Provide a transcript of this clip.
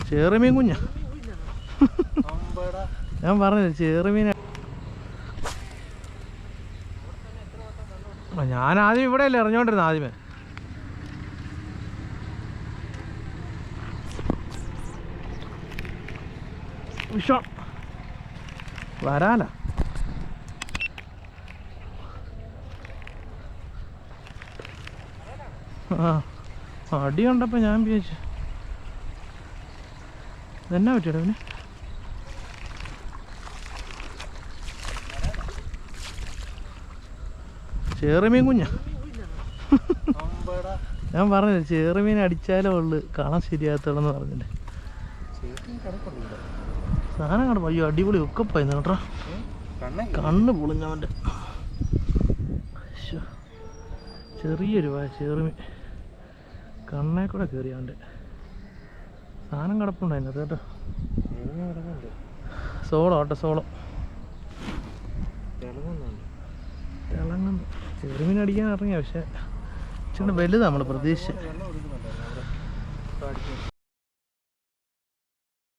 ചെറുമീൻ കുഞ്ഞാ. ഞാൻ പറഞ്ഞില്ല ചെറുമീൻ. ഞാൻ ആദ്യം ഇവിടെ അല്ലേ എറിഞ്ഞോണ്ടിരുന്ന ആദ്യമേ. വിഷം വരാല. ആ അടി കണ്ടപ്പോൾ ഞാൻ വിചാരിച്ചു ഇതെന്നാ പറ്റിയടാ പിന്നെ. ചെറുമീൻ കുഞ്ഞാ. ഞാൻ പറഞ്ഞില്ല ചെറുമീൻ അടിച്ചാലേ ഉള്ളു കാണാൻ ശരിയാകത്തുള്ളെന്ന് പറഞ്ഞില്ലേ. സാധനം കണ്ടപ്പോ അയ്യോ അടിപൊളി ഒക്കെ പോയിരുന്നു കേട്ടോ. കണ്ണ് പൊളിഞ്ഞവൻ്റെ. ചെറിയൊരു ചെറുമീൻ കണ്ണേ കൂടെ കയറി അവൻ്റെ. സാധനം കിടപ്പുണ്ടായിരുന്നു കേട്ടോ. സോളോ കേട്ടോ സോളോ തിളങ്ങുന്നു. ചെറുമീൻ അടിക്കാൻ ഇറങ്ങിയ പക്ഷെ ഇച്ചിരി വലുതാണ് നമ്മൾ പ്രതീക്ഷിച്ച്.